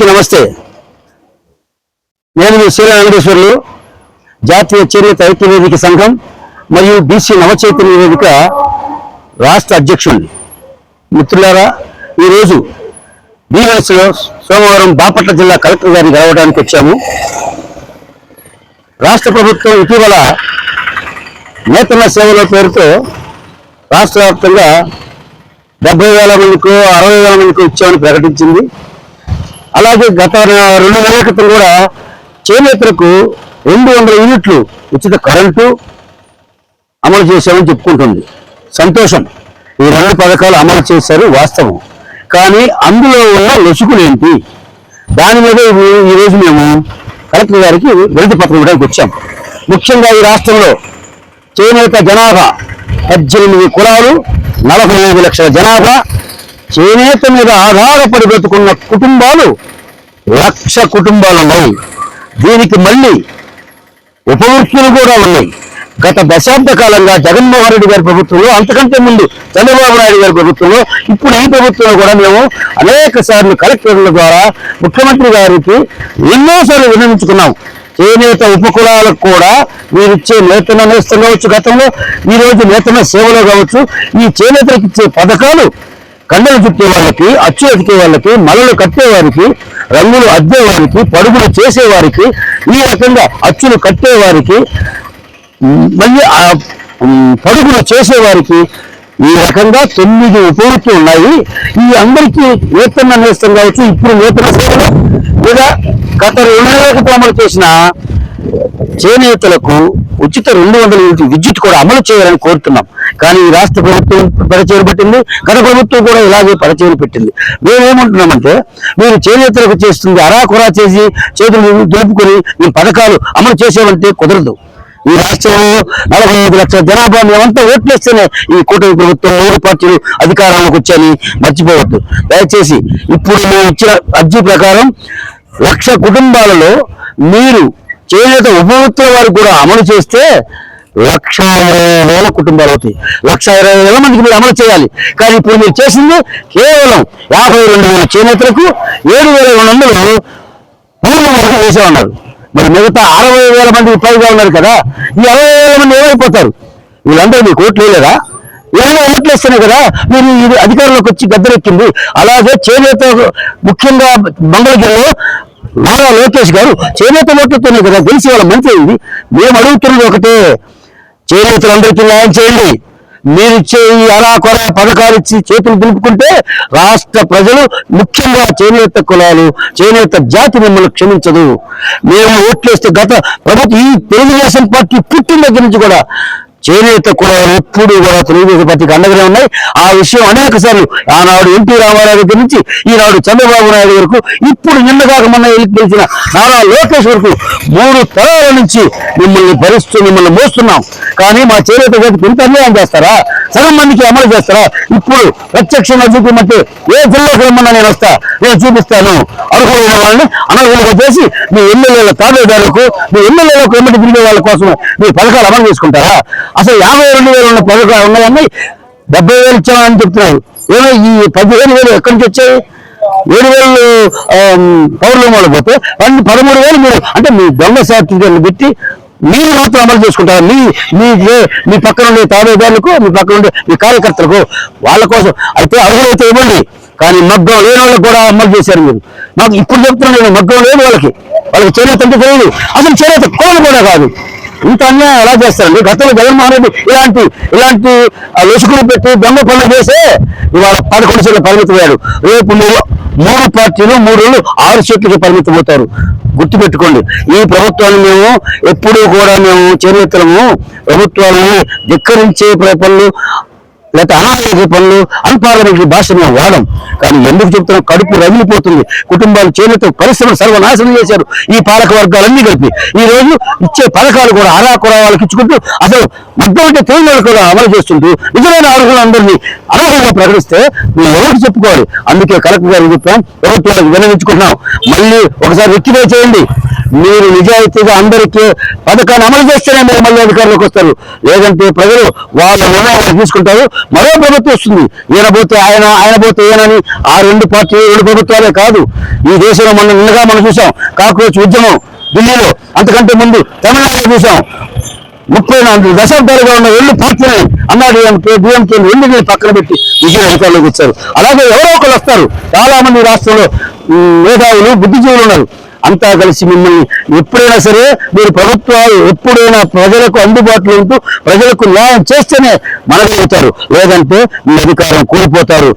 అందరికీ నమస్తే. నేను మీ శ్రీ వెంకటేశ్వర్లు, జాతీయ చేనేత ఐక్య వేదిక సంఘం మరియు బీసీ నవచైతన్య వేదిక రాష్ట్ర అధ్యక్షుడిని. మిత్రులారా, ఈరోజు బీఎస్లో సోమవారం బాపట్ల జిల్లా కలెక్టర్ గారిని కలవడానికి వచ్చాము. రాష్ట్ర ప్రభుత్వం ఇటీవల నేతన్న సేవల పేరుతో రాష్ట్ర వ్యాప్తంగా 70,000 మందికో 60,000 మందికో ఇచ్చామని ప్రకటించింది. అలాగే గత 2 నెలల క్రితం కూడా చేనేతలకు 200 యూనిట్లు ఉచిత కరెంటు అమలు చేశామని చెప్పుకుంటుంది. సంతోషం, ఈ 2 పథకాలు అమలు చేశారు, వాస్తవం. కానీ అందులో ఉన్న లొసుగులేంటి, దాని మీద ఈరోజు మేము కలెక్టర్ గారికి వినతి పత్రం ఇవ్వడానికి వచ్చాం. ముఖ్యంగా ఈ రాష్ట్రంలో చేనేత జనాభా 18 కులాలు, 45 లక్షల జనాభా, చేనేత మీద ఆధారపడి బతుకున్న కుటుంబాలు 1,00,000 కుటుంబాలు ఉన్నాయి. దీనికి మళ్ళీ ఉపవృత్తులు కూడా ఉన్నాయి. గత దశాబ్ద కాలంగా జగన్మోహన్ రెడ్డి గారి ప్రభుత్వంలో, అంతకంటే ముందు చంద్రబాబు నాయుడు గారి ప్రభుత్వంలో, ఇప్పుడు ఈ ప్రభుత్వంలో కూడా మేము అనేక సార్లు కలెక్టర్ల ద్వారా ముఖ్యమంత్రి గారికి ఎన్నోసార్లు విన్నవించుకున్నాం. చేనేత ఉపకులాలకు కూడా మీరిచ్చే నేతన్న నేస్తం కావచ్చు, గతంలో ఈరోజు నేతన్న సేవలో కావచ్చు, ఈ చేనేతలకు ఇచ్చే పథకాలు కండలు చుట్టే వాళ్ళకి, అచ్చు ఎతికే వాళ్ళకి, మలలు కట్టేవారికి, రంగులు అద్దేవారికి, పడుగులు చేసేవారికి, ఈ రకంగా అచ్చులు కట్టేవారికి, మళ్ళీ పడుగులు చేసేవారికి ఈ రకంగా 9 ఉపవృత్తులు ఉన్నాయి. ఈ అందరికీ నేతన్న నేస్తం కావచ్చు, ఇప్పుడు నేతన్న సేవలు లేదా గత 2 నెలల క్రితం అమలు చేసిన చేనేతలకు ఉచిత 200 యూనిట్ల విద్యుత్ కూడా అమలు చేయాలని కోరుతున్నాం. కానీ ఈ రాష్ట్ర ప్రభుత్వం పరచేలు పెట్టింది, గత ప్రభుత్వం కూడా ఇలాగే పరచేలు పెట్టింది. మేమేమంటున్నామంటే, మీరు చేనేతలకు చేస్తుంది అరాకురా చేసి చేతులు దోపుకొని ఈ పథకాలు అమలు చేసేవంటే కుదరదు. ఈ రాష్ట్రంలో 45 లక్షల జనాభా మేమంతా ఓట్లేస్తేనే ఈ కూటమి ప్రభుత్వం 3 పార్టీలు అధికారంలోకి వచ్చాయని మర్చిపోవద్దు. దయచేసి ఇప్పుడు మేము ఇచ్చిన అర్జీ ప్రకారం 1,00,000 కుటుంబాలలో మీరు చేనేత ఉపవృత్తుల వారు కూడా అమలు చేస్తే 1,20,000 కుటుంబాలు అవుతాయి. 1,20,000 మందికి మీరు అమలు చేయాలి. కానీ ఇప్పుడు మీరు చేసింది కేవలం 52,000 చేనేతలకు 7,200 పూర్ణ వరకు వేసే ఉన్నారు. మరి మిగతా 60,000 మందికి పైగా ఉన్నారు కదా, ఈ 60,000 మంది ఏమైపోతారు? వీళ్ళందరూ మీకు ఓట్లు వేయలేదా? ఏమైనా ఓట్లు వేస్తేనే కదా మీరు ఇది అధికారంలోకి వచ్చి గద్దెరెక్కింది. అలాగే చేనేత, ముఖ్యంగా మంగళగిరిలో నారా లోకేష్ గారు చేనేత ఓట్లతోనే కదా గెలిచి వాళ్ళ మంత్రి అయింది. మేము అడుగుతున్నది ఒకటే, చేనేతలందరికీ న్యాయం చేయండి. మీరిచ్చే ఈ అరాకొర పథకాలు ఇచ్చి చేతులు దులుపుకుంటే రాష్ట్ర ప్రజలు, ముఖ్యంగా చేనేత కులాలు, చేనేత జాతి మిమ్మల్ని క్షమించదు. మేము ఓట్లేస్తే గత ప్రభుత్వం, ఈ తెలుగుదేశం పార్టీ పుట్టిన దగ్గర నుంచి కూడా చేనేత కులాలు ఎప్పుడు కూడా తెలుగుదేశం పార్టీకి అండగానే ఉన్నాయి. ఆ విషయం అనేక సార్లు ఆనాడు ఎన్టీ రామారావు దగ్గర నుంచి ఈనాడు చంద్రబాబు నాయుడు వరకు, ఇప్పుడు నిన్నగాక మొన్న గెలిచిన నారా లోకేష్ వరకు 3 తరాల నుంచి మిమ్మల్ని భరిస్తూ మిమ్మల్ని మోస్తున్నాం. కానీ మా చేనేత జాతికి ఇంత అన్యాయం చేస్తారా? సగం మందికి అమలు చేస్తారా? ఇప్పుడు ప్రత్యక్షంగా చూపించమంటే ఏ జిల్లాకు రమ్మన్నా నేను వస్తా, నేను చూపిస్తాను. అర్హులైన వాళ్ళని అనర్హులుగా చేసి మీ ఎమ్మెల్యేల తాబేదారులకు, మీ ఎమ్మెల్యేలకు ఎమ్మటి తిరిగే వాళ్ళ కోసం మీ పథకాలు అమలు చేసుకుంటారా? అసలు 52,000 ఉన్న పథకాలు ఉన్నాయని 70,000 ఇచ్చామని చెప్తున్నారు. ఏమో ఈ 15,000 ఎక్కడి నుంచి వచ్చాయి? 7,000 పౌరుల వాళ్ళు పోతే 13,000 మీరు అంటే మీ దొంగ సర్టిఫికేట్లు పెట్టి మీరు మాత్రం అమలు చేసుకుంటారు. మీ పక్కన ఉండే తాబేదారులకు, మీ పక్కన ఉండే మీ కార్యకర్తలకు, వాళ్ళ కోసం అయితే అర్హులైతే ఇవ్వండి. కానీ మగ్గం లేని వాళ్ళకి కూడా అమలు చేశారు మీరు. నాకు ఇప్పుడు చెప్తున్నాను, నేను మగ్గం లేని వాళ్ళకి చేనేత అంటే తెలియదు, అసలు చేనేత కోలు కూడా కాదు. ఇంత అన్యాయం ఎలా చేస్తారండి? గతంలో జగన్మోహన్ రెడ్డి ఇలాంటి లొసుకులు పెట్టి దొంగ పనులు చేసే ఇవాళ 11 సీట్ల పరిమితమయ్యాడు. రేపు 3 పార్టీలు 3 రోజులు 6 సీట్లకి పరిమితం అవుతారు. గుర్తుపెట్టుకోండి, ఈ ప్రభుత్వాన్ని మేము ఎప్పుడూ కూడా మేము చేనేతలము ప్రభుత్వాలను ధిక్కరించే పనులు, లేకపోతే అనారోగ్య పనులు, అన్పార్లమెంటరీ భాష మేము వాడం. కానీ ఎందుకు చెప్తున్నాం? కడుపు రగిలిపోతుంది. కుటుంబాలు, చేనేత పరిశ్రమలు సర్వనాశనం చేశారు ఈ పాలక వర్గాలన్నీ కలిపి. ఈ రోజు ఇచ్చే పథకాలు కూడా అరాకురా వాళ్ళకి ఇచ్చుకుంటూ, అసలు మగ్గం అంటే తెలియని కూడా అమలు చేస్తుంటూ నిజమైన అర్హులందరినీ అనర్హులుగా ప్రకటిస్తే మేము ఎవరికి చెప్పుకోవాలి? అందుకే కలెక్టర్ గారికి చెప్పాం, ప్రభుత్వాలకు విన్నవించుకుంటున్నాం. మళ్ళీ ఒకసారి రెక్టిఫై చేయండి. మీరు నిజాయితీగా అందరికీ పథకాన్ని అమలు చేస్తేనే మీరు మళ్ళీ అధికారంలోకి వస్తారు. లేదంటే ప్రజలు వాళ్ళ నిర్ణయాలు తీసుకుంటారు. మరో ప్రభుత్వం వస్తుంది, ఈయన పోతే ఆయన, ఆయన పోతే ఈయనని. ఆ రెండు ప్రభుత్వాలే కాదు, ఈ దేశంలో నిన్నగా మనం చూసాం కాక్రోచ్ ఉద్యమం ఢిల్లీలో, అంతకంటే ముందు తమిళనాడులో చూసాం. 34 దశాబ్దాలుగా ఉన్న 2 పార్టీలని అన్నాడీఎంకే డిఎంకే రెండింటిని పక్కన పెట్టి విజయ అధికారులకు వచ్చారు. అలాగే ఎవరో ఒకరు వస్తారు. చాలా మంది రాష్ట్రంలో మేధావులు, బుద్ధిజీవులు ఉన్నారు. అంతా కలిసి మిమ్మల్ని ఎప్పుడైనా సరే మీరు ప్రభుత్వాలు ఎప్పుడైనా ప్రజలకు అందుబాటులో ఉంటూ ప్రజలకు న్యాయం చేస్తేనే మనగలుగుతారు. లేదంటే మీ అధికారం కోల్పోతారు.